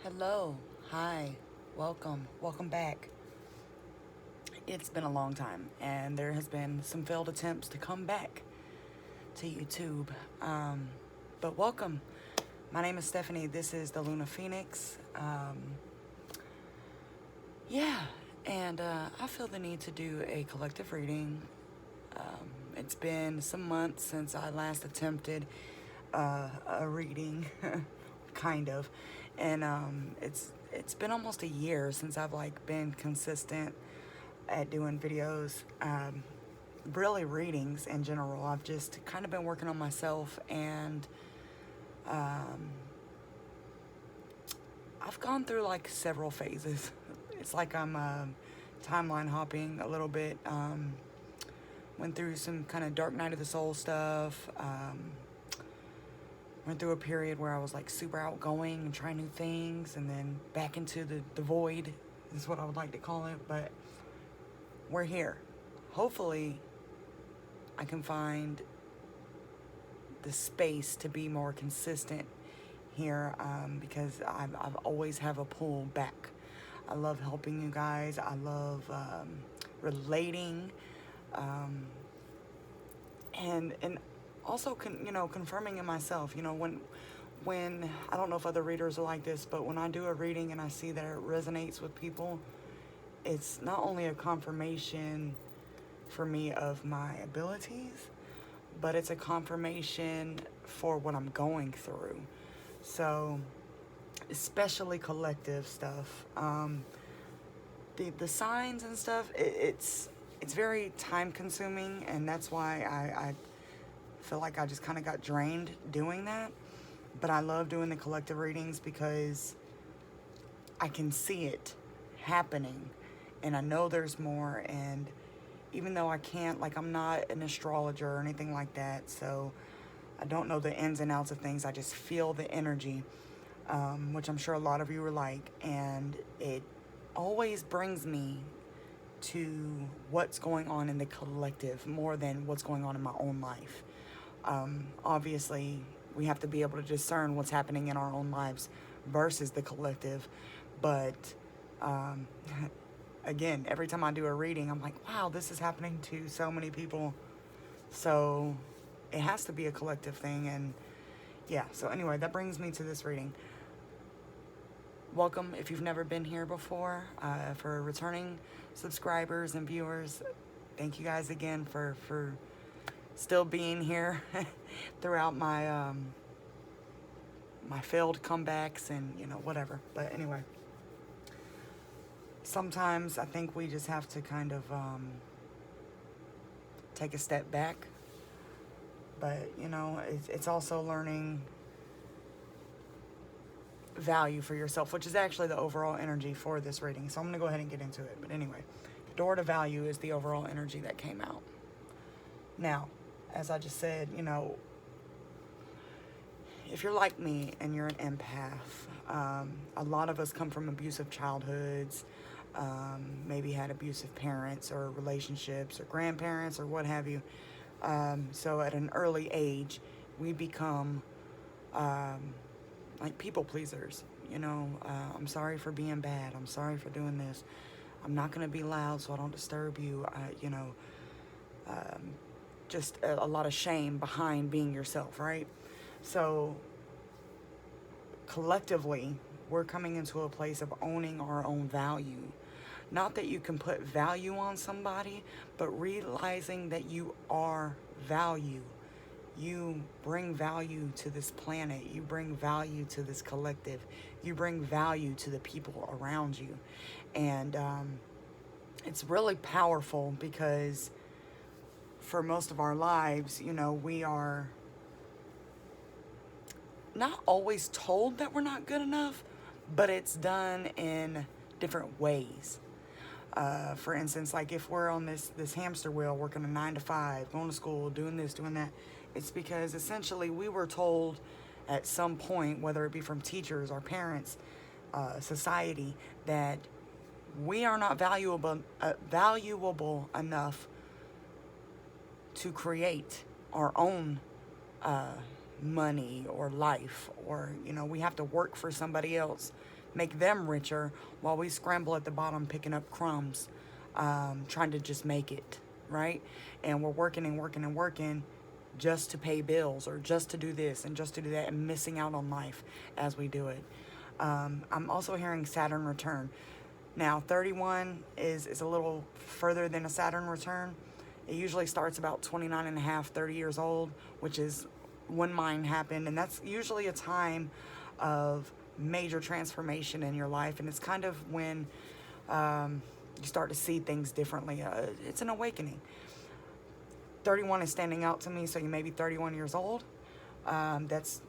Hello, hi, welcome back. It's been a long time, and there has been some failed attempts to come back to YouTube. But welcome. My name is Stephanie. This is the Luna Phoenix. Yeah, and I feel the need to do a collective reading. It's been some months since I last attempted a reading, kind of, and it's been almost a year since I've been consistent at doing videos. Really readings in general. I've just kind of been working on myself, and I've gone through several phases. It's like I'm timeline hopping a little bit. Went through some kind of dark night of the soul stuff. Went through a period where I was super outgoing and trying new things, and then back into the void is what I would like to call it. But we're here. Hopefully I can find the space to be more consistent here, because I've always have a pull back. I love helping you guys. I love relating, and also confirming in myself. When I don't know if other readers are like this, but when I do a reading and I see that it resonates with people, it's not only a confirmation for me of my abilities, but it's a confirmation for what I'm going through. So, especially collective stuff. The signs and stuff, it's very time consuming, and that's why I feel like I just kind of got drained doing that. But I love doing the collective readings because I can see it happening, and I know there's more. And even though I can't, I'm not an astrologer or anything like that, so I don't know the ins and outs of things. I just feel the energy, which I'm sure a lot of you are like, and it always brings me to what's going on in the collective more than what's going on in my own life. Obviously, we have to be able to discern what's happening in our own lives versus the collective, but again, every time I do a reading, I'm like, wow, this is happening to so many people. So it has to be a collective thing. And yeah, so anyway, that brings me to this reading. Welcome if you've never been here before. For returning subscribers and viewers, thank you guys again for still being here throughout my my failed comebacks and whatever. But anyway, sometimes I think we just have to kind of take a step back. But it's also learning value for yourself, which is actually the overall energy for this reading. So I'm going to go ahead and get into it. But anyway, the door to value is the overall energy that came out. Now, as I just said, if you're like me and you're an empath, a lot of us come from abusive childhoods, maybe had abusive parents or relationships or grandparents or what have you. So at an early age, we become people pleasers. I'm sorry for being bad. I'm sorry for doing this. I'm not going to be loud so I don't disturb you. Just a lot of shame behind being yourself, right? So collectively, we're coming into a place of owning our own value. Not that you can put value on somebody, but realizing that you are value. You bring value to this planet. You bring value to this collective. You bring value to the people around you. And it's really powerful because for most of our lives, we are not always told that we're not good enough, but it's done in different ways. For instance, if we're on this hamster wheel, working a 9 to 5, going to school, doing this, doing that, it's because essentially we were told at some point, whether it be from teachers, our parents, society, that we are not valuable enough to create our own money or life, or we have to work for somebody else make them richer while we scramble at the bottom picking up crumbs, trying to just make it, right? And we're working and working and working just to pay bills or just to do this and just to do that, and missing out on life as we do it. I'm also hearing Saturn return. Now, 31 is a little further than a Saturn return. It usually starts about 29 and a half, 30 years old, which is when mine happened. And that's usually a time of major transformation in your life. And it's kind of when you start to see things differently. It's an awakening. 31 is standing out to me, so you may be 31 years old. That's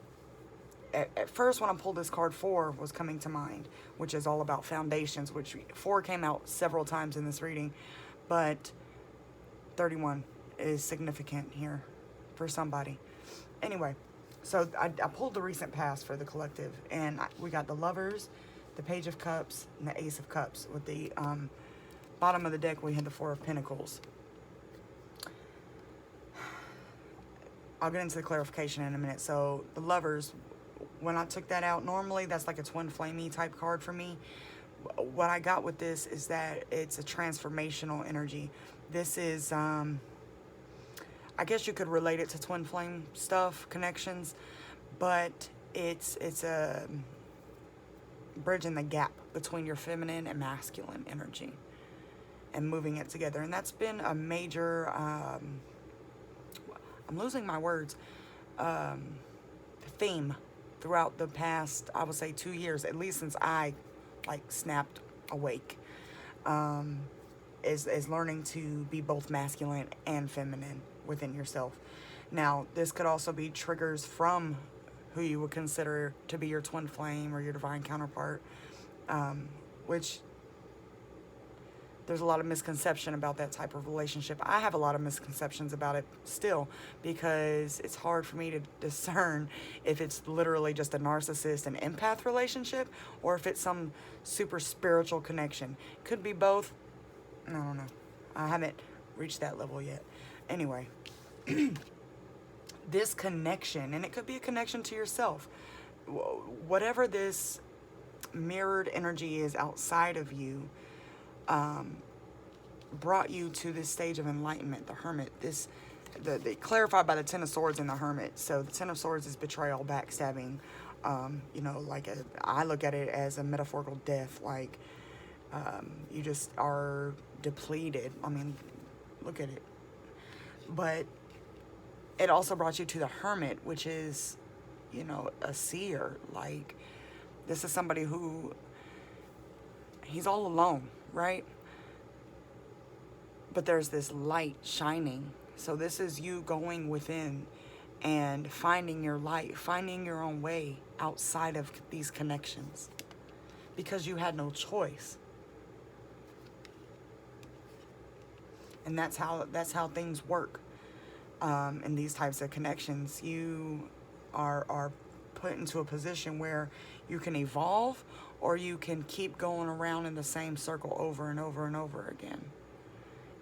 at first, when I pulled this card, 4 was coming to mind, which is all about foundations, which 4 came out several times in this reading, but 31 is significant here for somebody. Anyway, so I pulled the recent past for the collective, and we got the Lovers, the Page of Cups, and the Ace of Cups. With the bottom of the deck, we had the 4 of Pentacles. I'll get into the clarification in a minute. So the Lovers, when I took that out, normally that's like a twin flamey type card for me. What I got with this is that it's a transformational energy. This is, I guess you could relate it to twin flame stuff, connections, but it's a bridging the gap between your feminine and masculine energy and moving it together. And that's been a major, I'm losing my words, theme throughout the past, I would say 2 years, at least since I snapped awake, is learning to be both masculine and feminine within yourself. Now, this could also be triggers from who you would consider to be your twin flame or your divine counterpart, which there's a lot of misconception about that type of relationship. I have a lot of misconceptions about it still, because it's hard for me to discern if it's literally just a narcissist and empath relationship, or if it's some super spiritual connection. Could be both. I don't know. I haven't reached that level yet. Anyway, this connection, and it could be a connection to yourself, whatever this mirrored energy is outside of you, brought you to this stage of enlightenment, the Hermit. The clarified by the Ten of Swords and the Hermit. So the Ten of Swords is betrayal, backstabbing. I look at it as a metaphorical death. Like, you just are depleted. I mean, look at it. But it also brought you to the Hermit, which is, a seer. Like, this is somebody who, he's all alone, right? But there's this light shining. So this is you going within and finding your light, finding your own way outside of these connections, because you had no choice. And that's how things work. In these types of connections, you are put into a position where you can evolve, or you can keep going around in the same circle over and over and over again.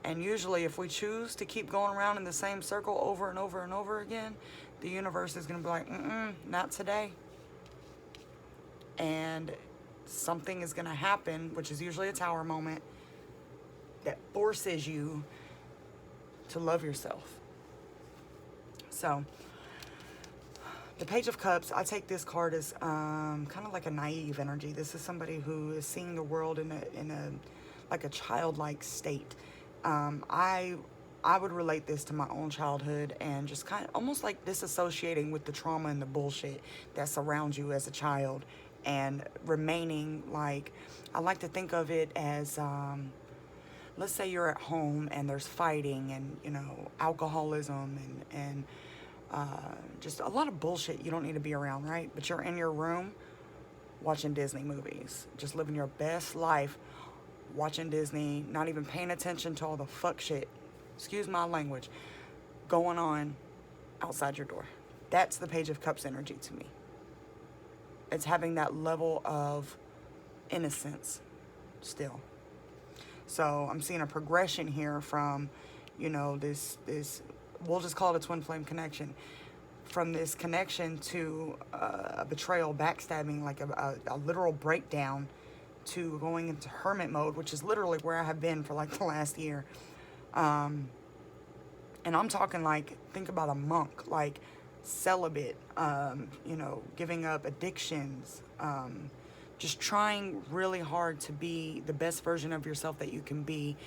And usually, if we choose to keep going around in the same circle over and over and over again, the universe is going to be like, not today. And something is going to happen, which is usually a tower moment, that forces you to love yourself. So, the Page of Cups, I take this card as kind of like a naive energy. This is somebody who is seeing the world in a like a childlike state. I would relate this to my own childhood, and just kind of almost like disassociating with the trauma and the bullshit that surrounds you as a child, and remaining like, I like to think of it as, let's say you're at home and there's fighting and, alcoholism and just a lot of bullshit you don't need to be around, right? But you're in your room watching Disney movies, just living your best life, watching Disney, not even paying attention to all the fuck shit, excuse my language, going on outside your door. That's the Page of Cups energy to me. It's having that level of innocence still. So I'm seeing a progression here from, this we'll just call it a twin flame connection. from this connection to a betrayal, backstabbing, like a literal breakdown, to going into hermit mode, which is literally where I have been for like the last year. And I'm talking like, think about a monk, like celibate, giving up addictions, just trying really hard to be the best version of yourself that you can be,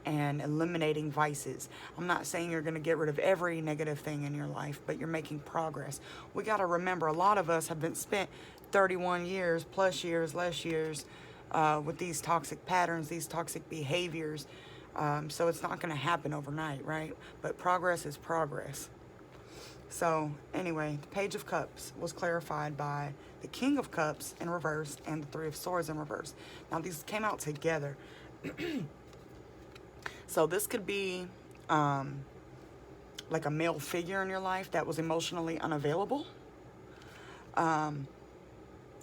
and eliminating vices. I'm not saying you're going to get rid of every negative thing in your life, but you're making progress. We got to remember, a lot of us have been spent 31 years, plus years, less years, with these toxic patterns, these toxic behaviors. So it's not going to happen overnight, right? But progress is progress. So anyway, the Page of Cups was clarified by the King of Cups in reverse and the Three of Swords in reverse. Now these came out together. So this could be like a male figure in your life that was emotionally unavailable. And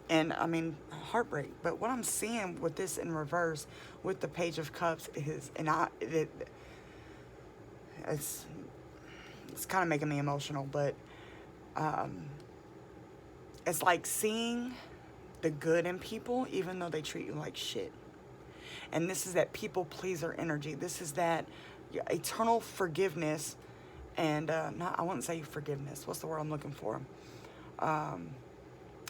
I mean, heartbreak. But what I'm seeing with this in reverse with the Page of Cups is, it's kind of making me emotional, but it's like seeing the good in people even though they treat you like shit. And this is that people pleaser energy. This is that eternal forgiveness, and I wouldn't say forgiveness. What's the word I'm looking for?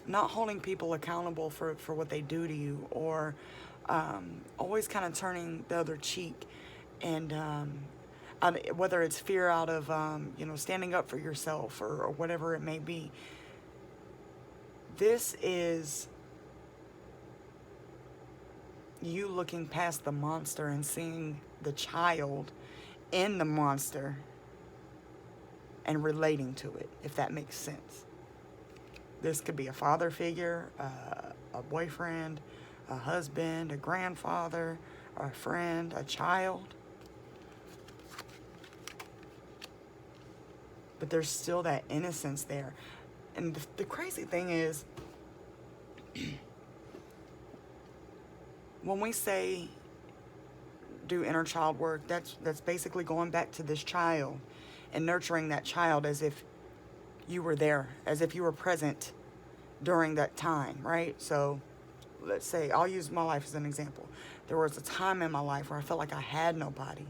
Not holding people accountable for what they do to you, or always kind of turning the other cheek, and whether it's fear out of standing up for yourself, or whatever it may be. This is you looking past the monster and seeing the child in the monster and relating to it, if that makes sense. This could be a father figure, a boyfriend, a husband, a grandfather, a friend, a child. But there's still that innocence there. And the crazy thing is, when we say do inner child work, that's basically going back to this child and nurturing that child as if you were there, as if you were present during that time, right? So let's say, I'll use my life as an example. There was a time in my life where I felt like I had nobody.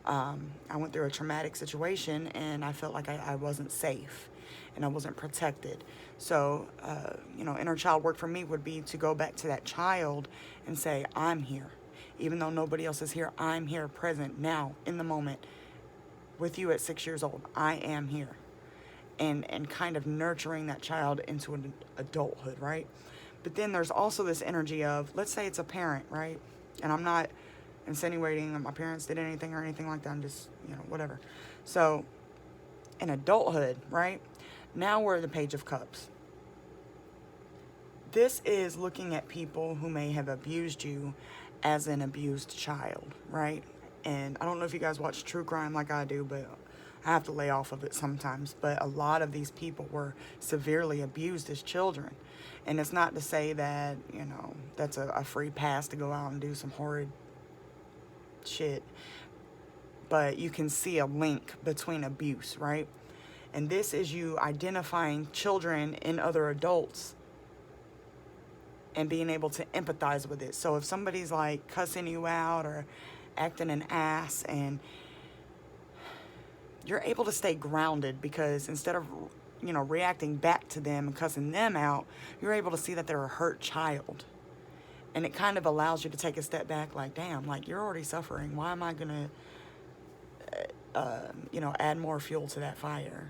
I went through a traumatic situation, and I felt like I wasn't safe and I wasn't protected. So, inner child work for me would be to go back to that child and say, I'm here. Even though nobody else is here, I'm here, present, now, in the moment, with you at 6 years old. I am here. And kind of nurturing that child into an adulthood, right? But then there's also this energy of, let's say it's a parent, right? And I'm not insinuating that my parents did anything or anything like that. I'm just, whatever. So, in adulthood, right? Now we're the Page of Cups. This is looking at people who may have abused you as an abused child, right? And I don't know if you guys watch true crime like I do, but I have to lay off of it sometimes. But a lot of these people were severely abused as children. And it's not to say that, that's a free pass to go out and do some horrid shit. But you can see a link between abuse, right? And this is you identifying children in other adults and being able to empathize with it. So if somebody's like cussing you out or acting an ass, and you're able to stay grounded, because instead of, reacting back to them and cussing them out, you're able to see that they're a hurt child. And it kind of allows you to take a step back, like, damn, like, you're already suffering. Why am I going to, add more fuel to that fire?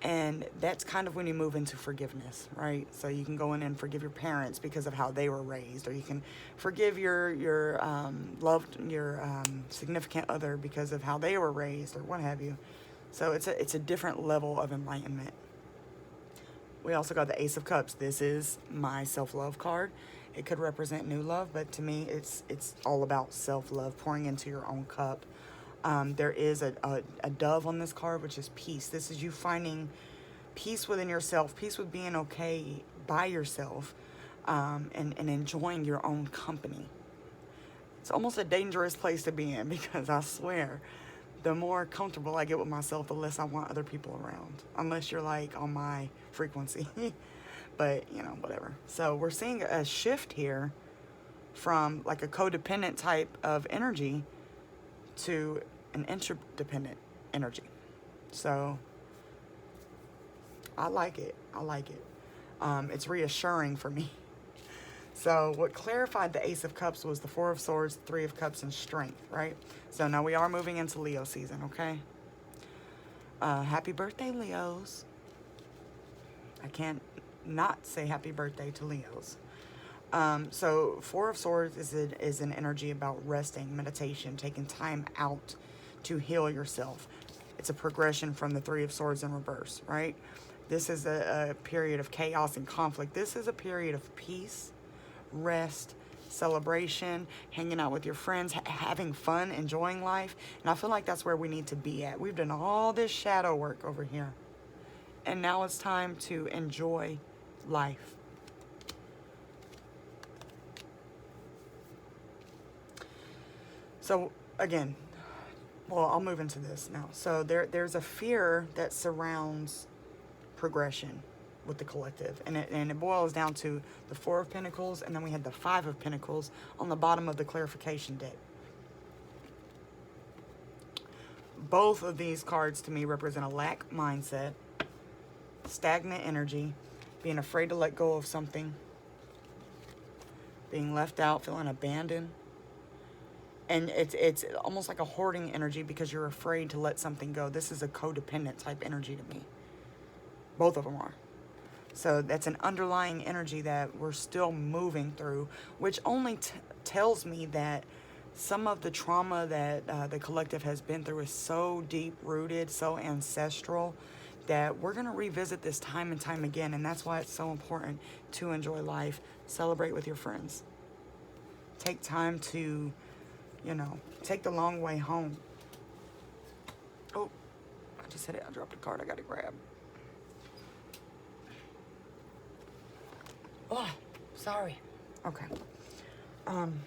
And that's kind of when you move into forgiveness, right? So you can go in and forgive your parents because of how they were raised, or you can forgive your significant other because of how they were raised, or what have you. So it's a different level of enlightenment. We also got the Ace of Cups. This is my self-love card. It could represent new love, but to me, it's all about self-love, pouring into your own cup. There is a dove on this card, which is peace. This is you finding peace within yourself, peace with being okay by yourself, and enjoying your own company. It's almost a dangerous place to be in, because I swear the more comfortable I get with myself, the less I want other people around. Unless you're like on my frequency. But, you know, whatever. So we're seeing a shift here from like a codependent type of energy to an interdependent energy. So I like it. I like it. It's reassuring for me. So what clarified the Ace of Cups was the Four of Swords, Three of Cups, and Strength, right? So now we are moving into Leo season, okay? Happy birthday, Leos. I can't not say happy birthday to Leos. So Four of Swords is an energy about resting, meditation, taking time out to heal yourself. It's a progression from the Three of Swords in reverse, right? This is a period of chaos and conflict. This is a period of peace, rest, celebration, hanging out with your friends, having fun, enjoying life. And I feel like that's where we need to be at. We've done all this shadow work over here. And now it's time to enjoy life. So again, well, I'll move into this now. So there's a fear that surrounds progression with the collective, and it boils down to the Four of Pentacles, and then we had the Five of Pentacles on the bottom of the clarification deck. Both of these cards to me represent a lack mindset, stagnant energy, being afraid to let go of something, being left out, feeling abandoned. And it's almost like a hoarding energy because you're afraid to let something go. This is a codependent type energy to me. Both of them are. So that's an underlying energy that we're still moving through, which only tells me that some of the trauma that the collective has been through is so deep-rooted, so ancestral, that we're going to revisit this time and time again. And that's why it's so important to enjoy life, celebrate with your friends. Take time to, you know, take the long way home. Oh, I just hit it. I dropped a card I got to grab. Oh, sorry. Okay. I'm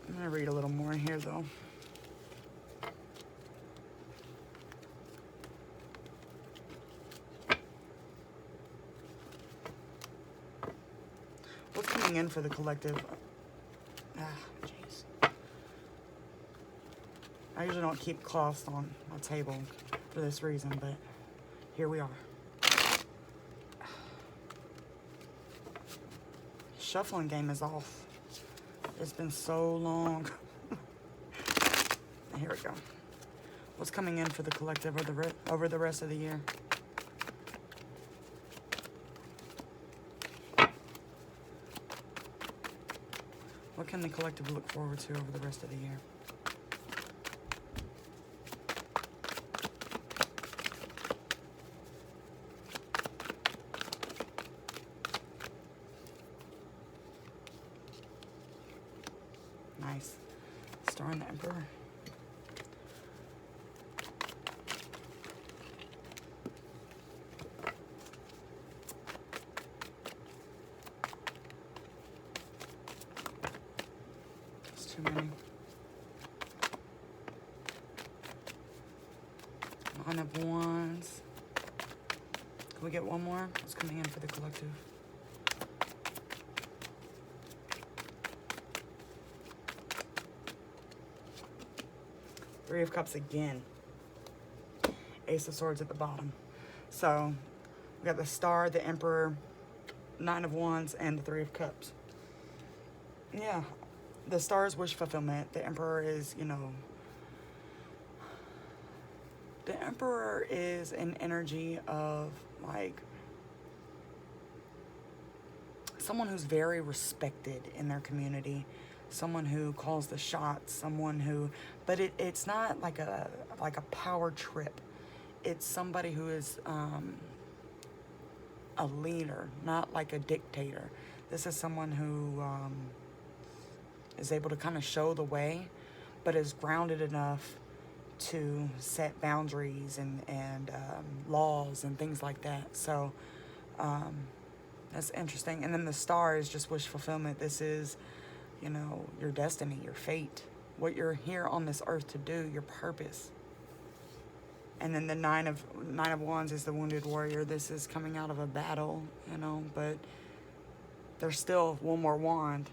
going to read a little more here, though. What's coming in for the collective? Jeez. I usually don't keep cloths on my table for this reason, but here we are. Shuffling game is off. It's been so long. Here we go. What's coming in for the collective over the rest of the year? What can the collective look forward to over the rest of the year? Nice. Star and the Emperor. It's too many. Nine of Wands. Can we get one more? What's coming in for the collective? Three of Cups again. Ace of Swords at the bottom. So we got the Star, the Emperor, Nine of Wands, and the Three of Cups. Yeah, the Star is wish fulfillment. The Emperor is, you know, the Emperor is an energy of like someone who's very respected in their community. Someone who calls the shots, someone who, but it's not like a power trip. It's somebody who is a leader, not like a dictator. This is someone who is able to kind of show the way, but is grounded enough to set boundaries and laws and things like that. So that's interesting. And then the Star is just wish fulfillment. This is, you know, your destiny, your fate. what you're here on this earth to do, your purpose. And then the nine of wands is the wounded warrior. This is coming out of a battle, you know, but there's still one more wand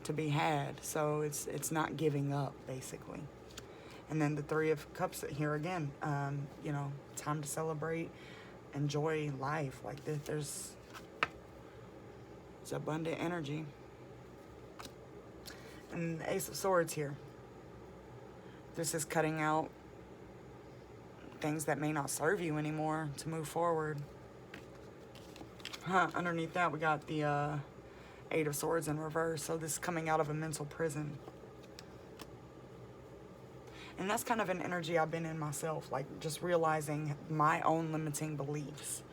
to be had. So it's not giving up, basically. And then the three of cups here again, you know, time to celebrate, enjoy life. Like there's abundant energy. And the Ace of Swords here. This is cutting out things that may not serve you anymore to move forward. Underneath that, we got the Eight of Swords in reverse. So this is coming out of a mental prison. And that's kind of an energy I've been in myself, like just realizing my own limiting beliefs.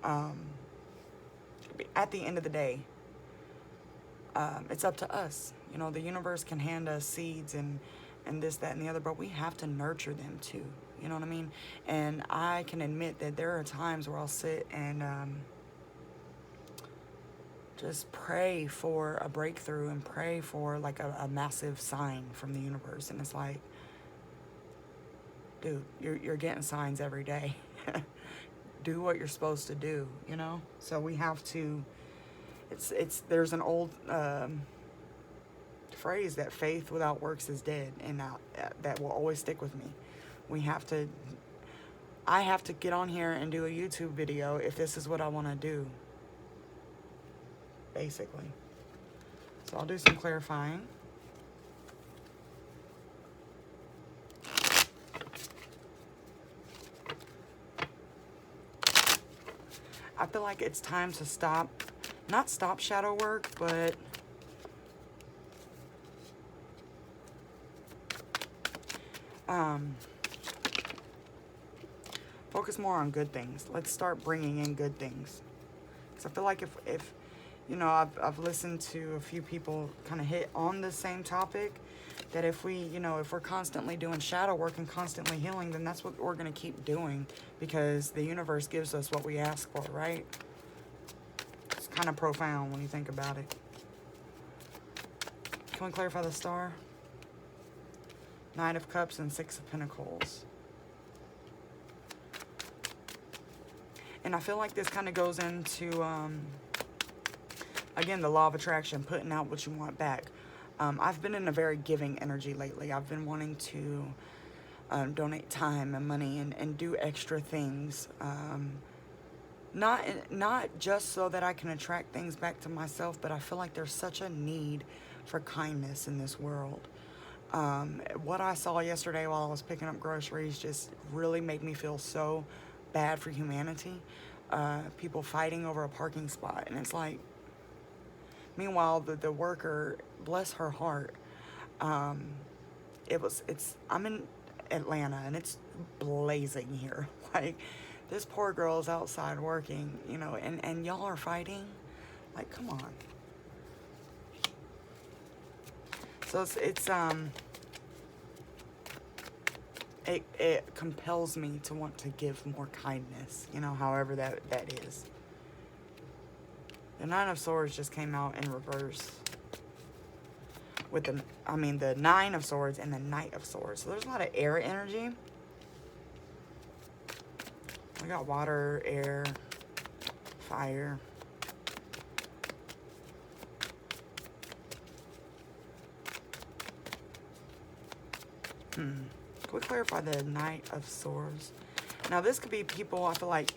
At the end of the day, it's up to us. You know, the universe can hand us seeds and this, that, and the other, but we have to nurture them too. You know what I mean? And I can admit that there are times where I'll sit and just pray for a breakthrough and pray for like a massive sign from the universe. And it's like, dude, you're getting signs every day. Do what you're supposed to do, you know? So we have to, there's an old phrase that faith without works is dead, and that will always stick with me. I have to get on here and do a YouTube video if this is what I want to do, basically. So I'll do some clarifying. I feel like it's time to not stop shadow work, but focus more on good things. Let's start bringing in good things. Because I feel like if you know, I've listened to a few people kind of hit on the same topic, that if we, you know, if we're constantly doing shadow work and constantly healing, then that's what we're going to keep doing, because the universe gives us what we ask for, right? It's kind of profound when you think about it. Can we clarify the star? Nine of Cups and Six of Pentacles. And I feel like this kind of goes into, again, the law of attraction, putting out what you want back. I've been in a very giving energy lately. I've been wanting to donate time and money and do extra things. Not just so that I can attract things back to myself, but I feel like there's such a need for kindness in this world. What I saw yesterday while I was picking up groceries just really made me feel so bad for humanity. People fighting over a parking spot, and it's like, meanwhile, the worker, bless her heart, I'm in Atlanta, and it's blazing here. Like, this poor girl's outside working, you know, and y'all are fighting? Like, come on. So it compels me to want to give more kindness, you know, however that is. The Nine of Swords just came out in reverse with the Nine of Swords and the Knight of Swords. So there's a lot of air energy. We got water, air, fire. Can we clarify the Knight of Swords? Now this could be people, I feel like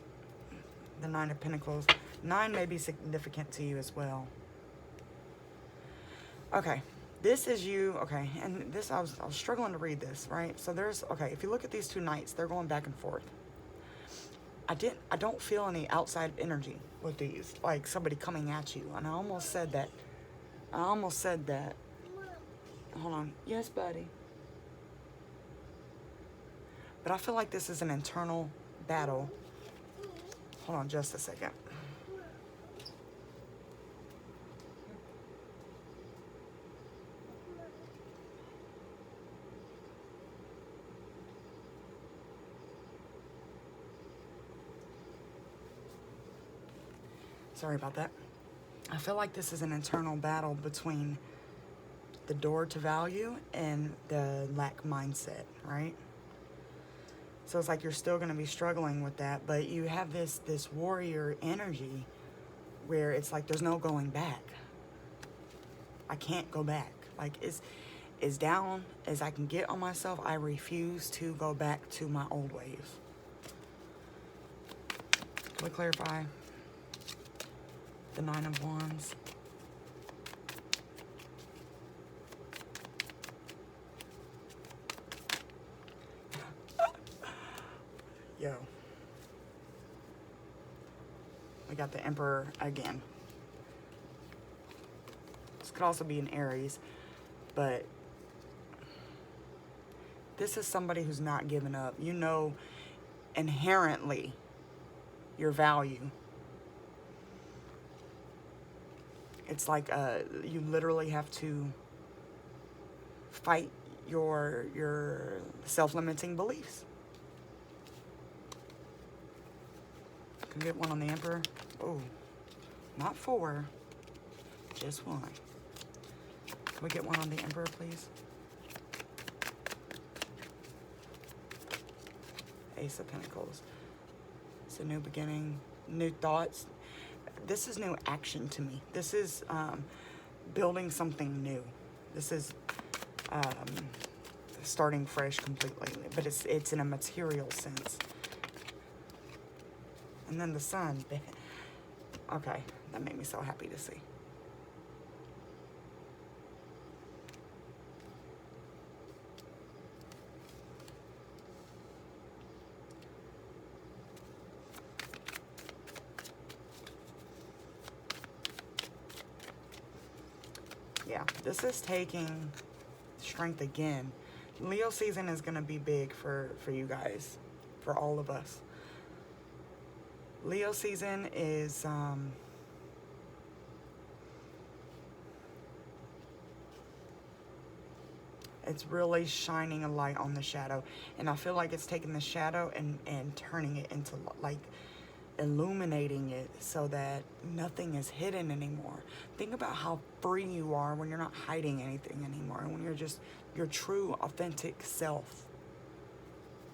the Nine of Pentacles. 9 may be significant to you as well. Okay, this is you. Okay, and this, I was struggling to read this, right? So there's, okay, if you look at these two knights, they're going back and forth. I don't feel any outside energy with these, like somebody coming at you. And I almost said that. Hold on. Yes, buddy. But I feel like this is an internal battle. Hold on just a second. Sorry about that. I feel like this is an internal battle between the door to value and the lack mindset, right? So it's like you're still going to be struggling with that, but you have this warrior energy where it's like there's no going back. I can't go back. Like, as down as I can get on myself, I refuse to go back to my old ways. Can we clarify the Nine of Wands? Yo. We got the Emperor again. This could also be an Aries, but this is somebody who's not giving up. You know inherently your value. It's like you literally have to fight your self-limiting beliefs. Can we get one on the Emperor? Oh, not 4, just 1. Can we get one on the Emperor, please? Ace of Pentacles. It's a new beginning, new thoughts. This is new action to me. This is building something new. This is starting fresh completely, but it's in a material sense. And then the Sun. Okay, that made me so happy to see. Yeah, this is taking strength again. Leo season is going to be big for you guys, for all of us. Leo season is it's really shining a light on the shadow, and I feel like it's taking the shadow and turning it into, like, illuminating it so that nothing is hidden anymore. Think about how free you are when you're not hiding anything anymore, and when you're just your true authentic self.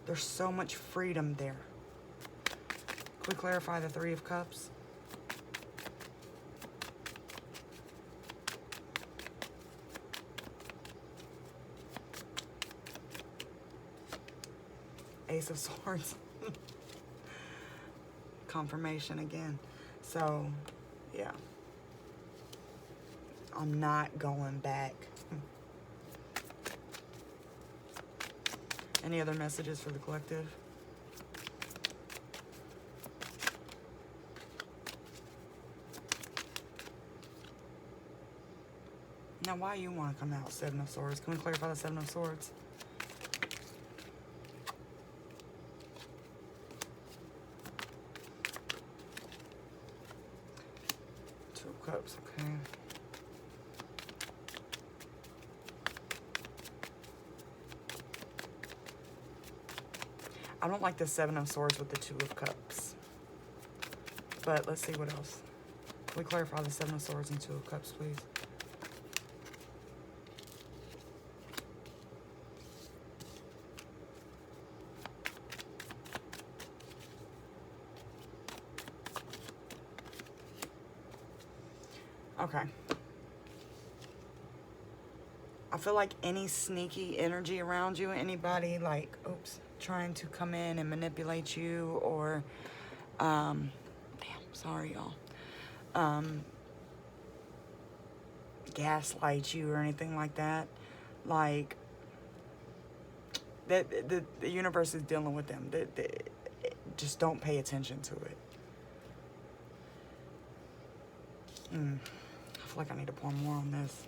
There's so much freedom there. Can we clarify the Three of Cups? Ace of Swords. Confirmation again. So, yeah. I'm not going back. Any other messages for the collective? Now, why you want to come out, Seven of Swords? Can we clarify the Seven of Swords? Two of Cups, okay. I don't like the Seven of Swords with the Two of Cups. But let's see what else. Can we clarify the Seven of Swords and Two of Cups, please? Okay. I feel like any sneaky energy around you, anybody like, oops, trying to come in and manipulate you, or, damn, sorry y'all, gaslight you or anything like that, like, the universe is dealing with them. Just don't pay attention to it. I feel like I need to pour more on this.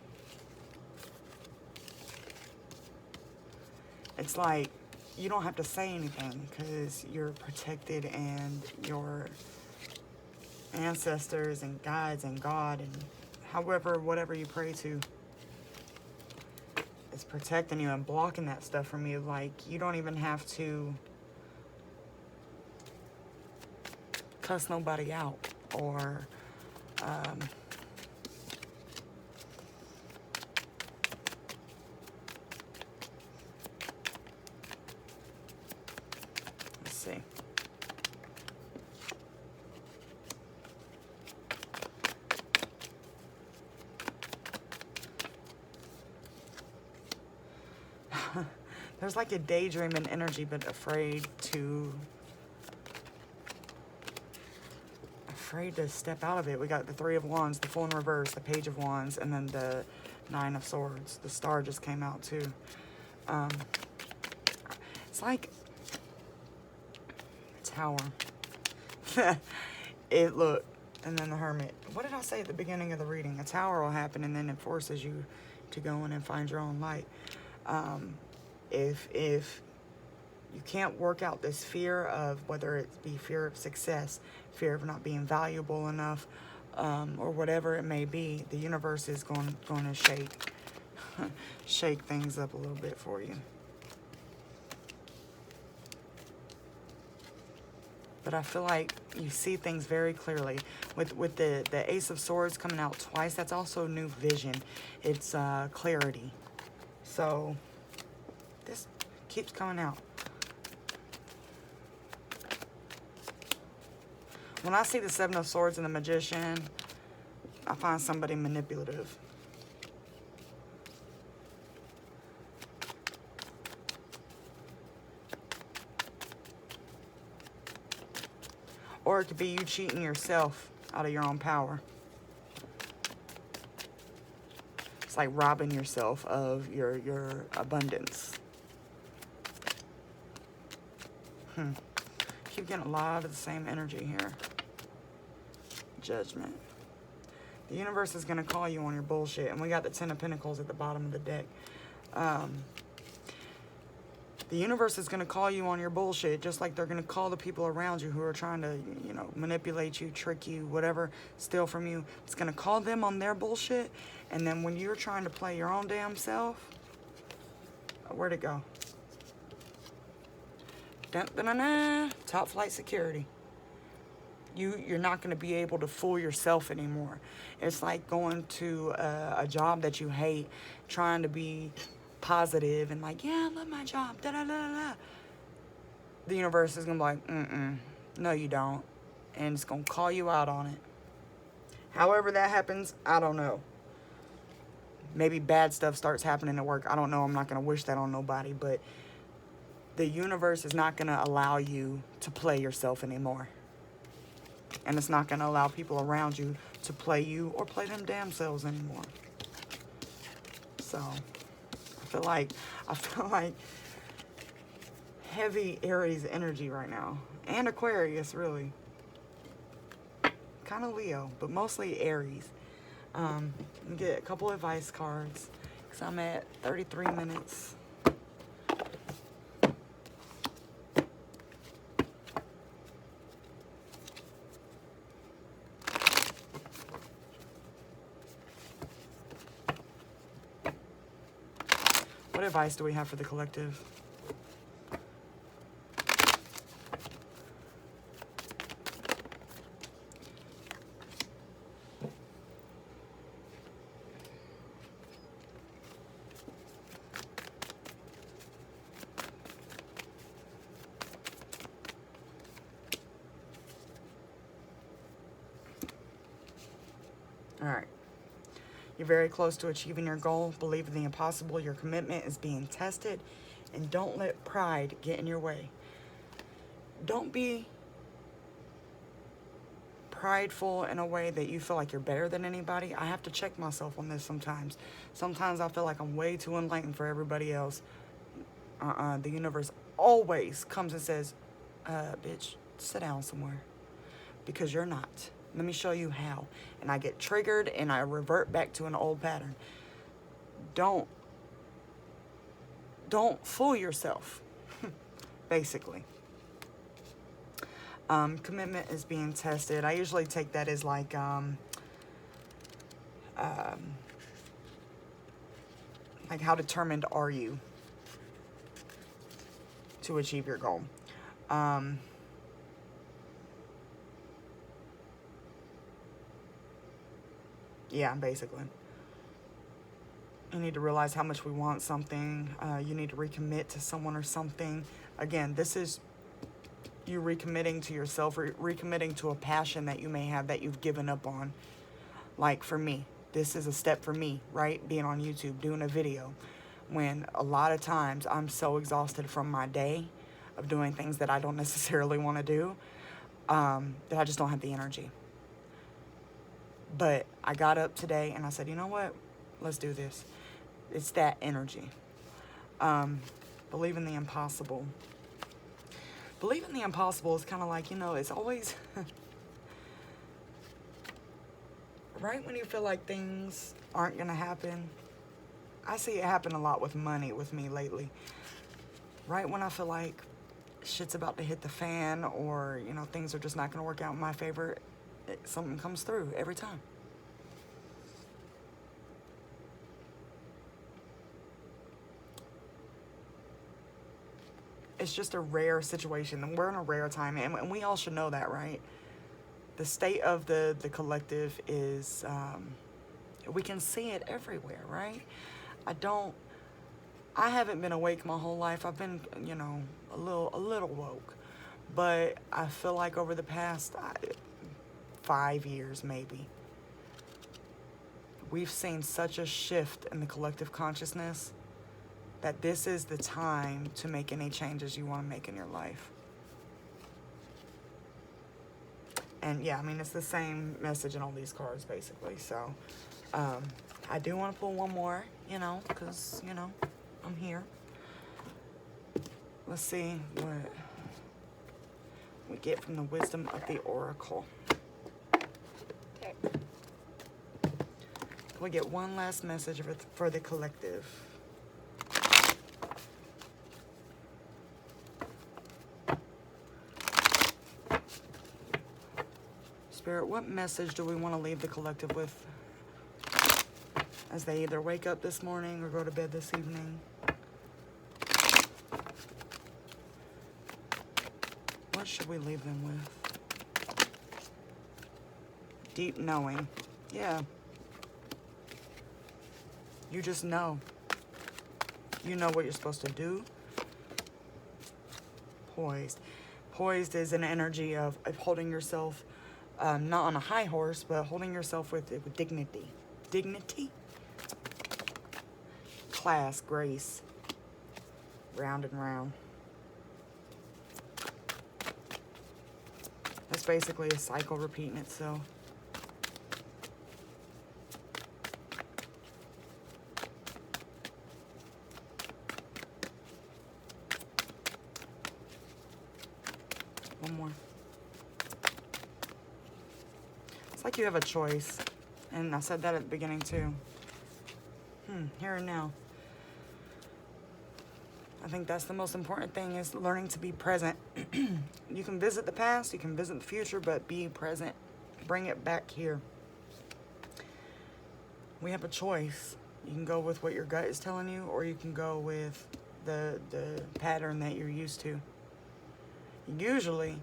It's like you don't have to say anything because you're protected, and your ancestors and guides and God and however, whatever you pray to is protecting you and blocking that stuff from you. Like, you don't even have to cuss nobody out or There's like a daydreaming energy, but afraid to step out of it. We got the Three of Wands, the Fool in reverse, the Page of Wands, and then the Nine of Swords. The Star just came out too. It's like a tower. Look, and then the Hermit. What did I say at the beginning of the reading? A tower will happen, and then it forces you to go in and find your own light. If you can't work out this fear of, whether it be fear of success, fear of not being valuable enough, or whatever it may be, the universe is going to shake things up a little bit for you. But I feel like you see things very clearly. With the Ace of Swords coming out twice, that's also new vision. It's clarity. So this keeps coming out. When I see the Seven of Swords and the Magician, I find somebody manipulative. Or it could be you cheating yourself out of your own power. It's like robbing yourself of your abundance. Keep getting a lot of the same energy here. Judgment. The universe is going to call you on your bullshit. And we got the Ten of Pentacles at the bottom of the deck. The universe is going to call you on your bullshit, just like they're going to call the people around you who are trying to, manipulate you, trick you, whatever, steal from you. It's going to call them on their bullshit. And then when you're trying to play your own damn self, where'd it go? Dun, dun, dun, dun. Top flight security. You're not going to be able to fool yourself anymore. It's like going to a job that you hate, trying to be positive and like, yeah, I love my job, da da da da. The universe is gonna be like, no you don't, and it's gonna call you out on it. However that happens, I don't know. Maybe bad stuff starts happening at work. I don't know. I'm not gonna wish that on nobody, but the universe is not gonna allow you to play yourself anymore, and it's not gonna allow people around you to play you or play them damn selves anymore. So I feel like heavy Aries energy right now. And Aquarius, really. Kind of Leo, but mostly Aries. Let me get a couple advice cards, because I'm at 33 minutes. What advice do we have for the collective? All right. You're very close to achieving your goal. Believe in the impossible. Your commitment is being tested. And don't let pride get in your way. Don't be prideful in a way that you feel like you're better than anybody. I have to check myself on this sometimes. Sometimes I feel like I'm way too enlightened for everybody else. The universe always comes and says, bitch, sit down somewhere. Because you're not. Let me show you how. And I get triggered and I revert back to an old pattern. Don't fool yourself, basically. Commitment is being tested. I usually take that as like, how determined are you to achieve your goal? Yeah, basically. You need to realize how much we want something. You need to recommit to someone or something. Again, this is you recommitting to yourself, recommitting to a passion that you may have that you've given up on. Like for me, this is a step for me, right? Being on YouTube, doing a video. when a lot of times I'm so exhausted from my day of doing things that I don't necessarily want to do, that I just don't have the energy. But I got up today and I said, you know what? Let's do this. It's that energy. Believe in the impossible. Believe in the impossible is kind of like, it's always right when you feel like things aren't going to happen. I see it happen a lot with money with me lately. Right when I feel like shit's about to hit the fan, or, things are just not going to work out in my favor, something comes through every time. It's just a rare situation, and we're in a rare time, and we all should know that, right? The state of the collective is, we can see it everywhere, right? I haven't been awake my whole life. I've been, a little woke, but I feel like over the past 5 years, maybe, we've seen such a shift in the collective consciousness that this is the time to make any changes you want to make in your life. And yeah, it's the same message in all these cards, basically. So, I do want to pull one more, because, I'm here. Let's see what we get from the wisdom of the Oracle. Okay. We get one last message for the collective. Spirit, what message do we want to leave the collective with as they either wake up this morning or go to bed this evening? What should we leave them with? Deep knowing. Yeah. You just know. You know what you're supposed to do. Poised. Poised is an energy of holding yourself, not on a high horse, but holding yourself with dignity. Dignity? Class, grace. Round and round. That's basically a cycle repeating itself. One more. It's like you have a choice. And I said that at the beginning too. Here and now. I think that's the most important thing, is learning to be present. You can visit the past, you can visit the future, but be present. Bring it back here. We have a choice. You can go with what your gut is telling you, or you can go with the pattern that you're used to. Usually,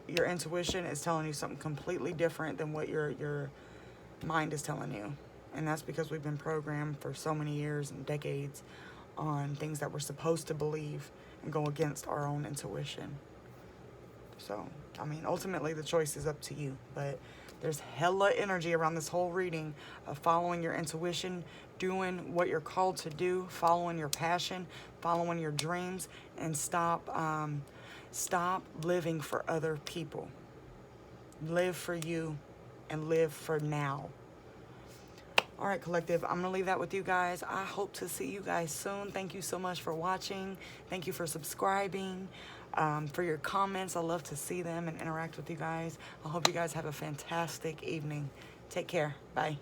your intuition is telling you something completely different than what your mind is telling you. And that's because we've been programmed for so many years and decades on things that we're supposed to believe and go against our own intuition. So, ultimately the choice is up to you, but there's hella energy around this whole reading of following your intuition, doing what you're called to do, following your passion, following your dreams, and stop living for other people. Live for you and live for now. All right, collective, I'm going to leave that with you guys. I hope to see you guys soon. Thank you so much for watching. Thank you for subscribing, for your comments. I love to see them and interact with you guys. I hope you guys have a fantastic evening. Take care. Bye.